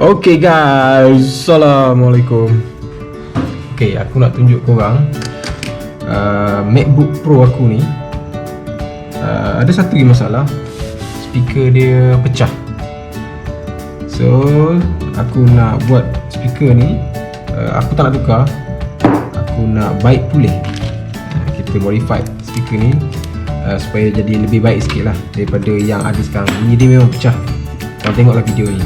Okay guys, Assalamualaikum. Okay, aku nak tunjuk korang Macbook Pro aku ni ada satu lagi masalah. Speaker dia pecah. So aku nak buat speaker ni, aku tak nak tukar, aku nak baik pulih. Kita modify speaker ni supaya jadi lebih baik sikit lah daripada yang ada sekarang. Ini dia memang pecah. Korang tengoklah video ni.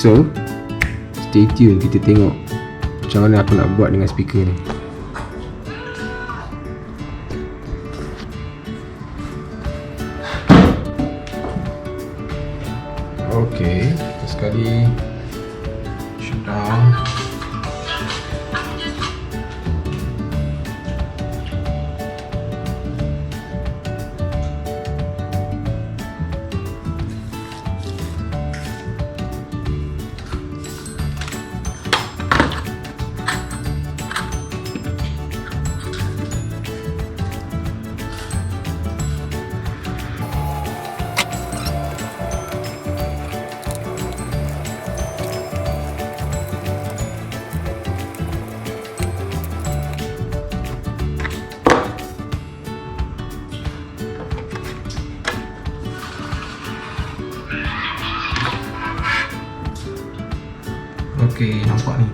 So, stay tune, kita tengok macam mana aku nak buat dengan speaker ni. Okay, kita sekali shut down. Okay, nampak ni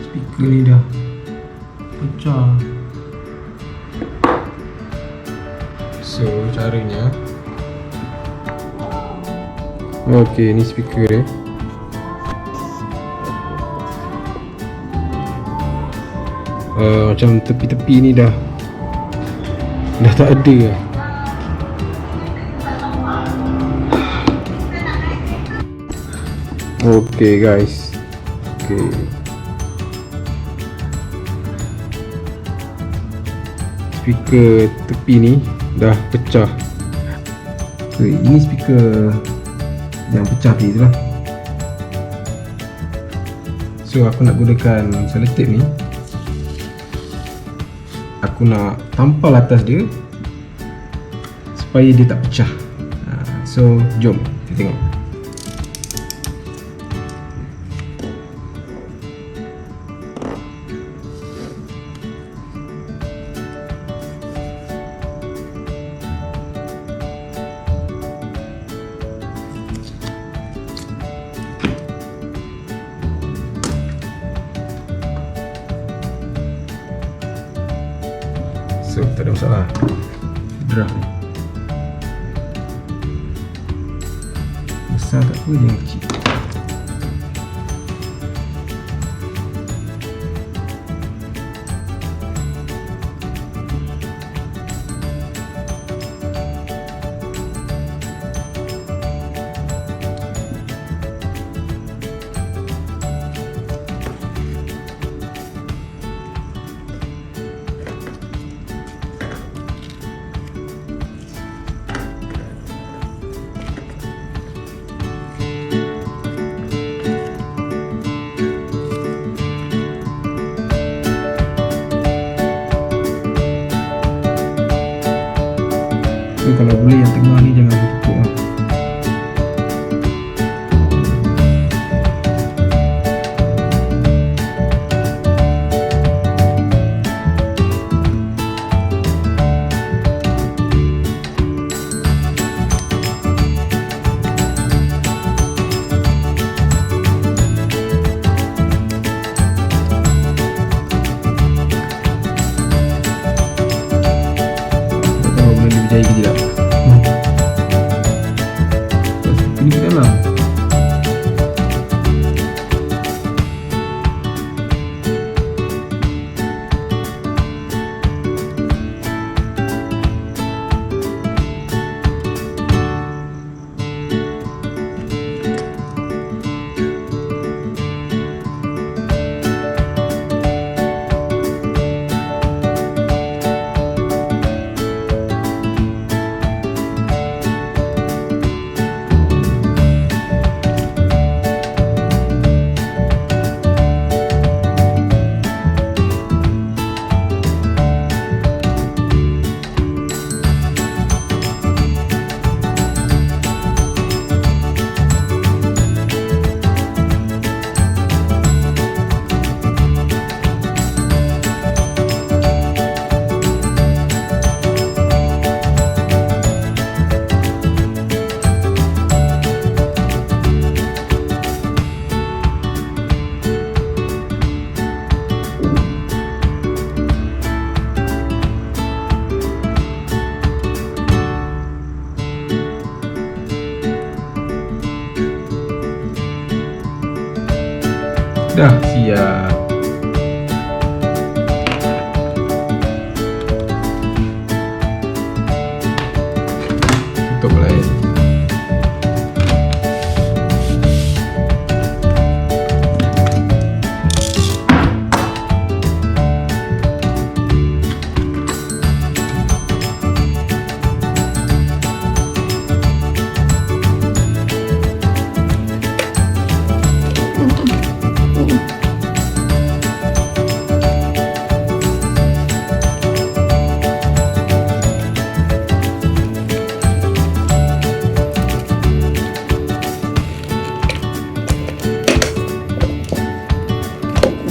speaker ni dah pecah. So caranya, okay, ni speaker dia. Macam tepi-tepi ni dah tak ada lah. Okay guys, okay, speaker tepi ni dah pecah. Okay, ini speaker yang pecah tadi tu lah. So aku nak gunakan salotape ni, aku nak tampal atas dia supaya dia tak pecah. So jom kita tengok. So tak ada masalah, draft ni besar tak apa, jangan kecil. So kalau boleh yang tengah ni jangan tutup lah. Berjaya ke tidak? Ini ke dalam. Dah siap. Tutup lain.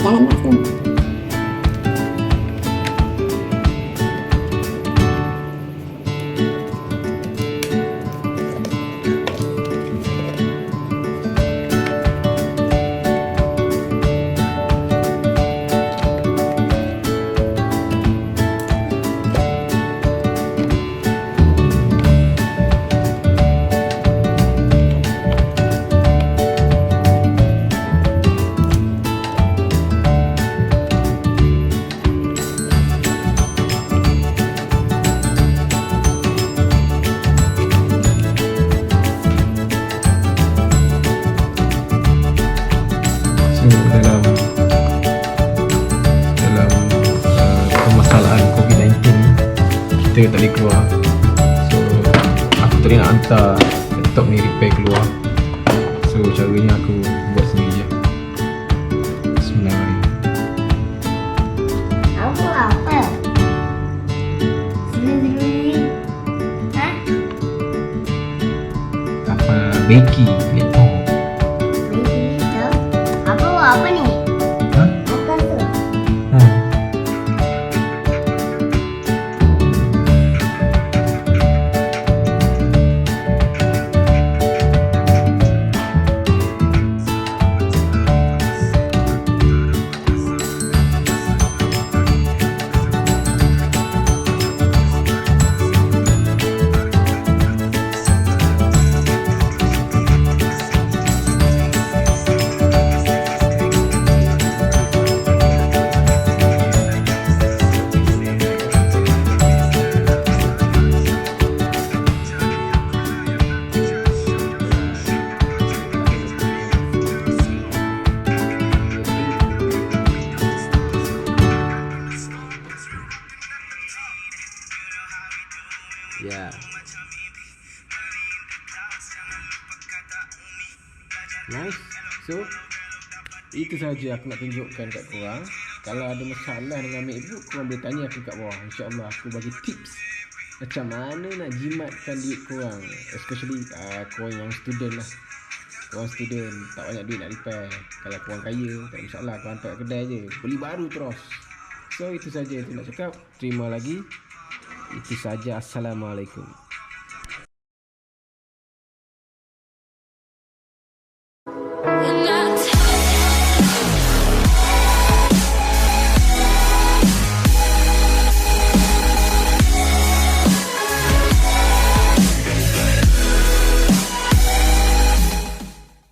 Jangan masuk. Dalam permasalahan COVID-19 ni, kita tak boleh keluar. So aku tadi nak hantar laptop ni repair keluar. So caranya aku buat sendiri je. Bismillahirrahmanirrahim. Apa? Sendiri. Hah? Apa Becky laptop? Apa ni? Hah? Apa tu? Ya. Nice. So itu saja aku nak tunjukkan kat korang. Kalau ada masalah dengan Macbook, korang boleh tanya aku kat bawah. InsyaAllah aku bagi tips macam mana nak jimatkan duit korang. Especially korang yang student lah. Korang student tak banyak duit nak repair. Kalau korang kaya tak ada masalah, korang hantar kat kedai je, beli baru terus. So itu saja yang aku nak cakap. Terima lagi. Itu saja. Assalamualaikum.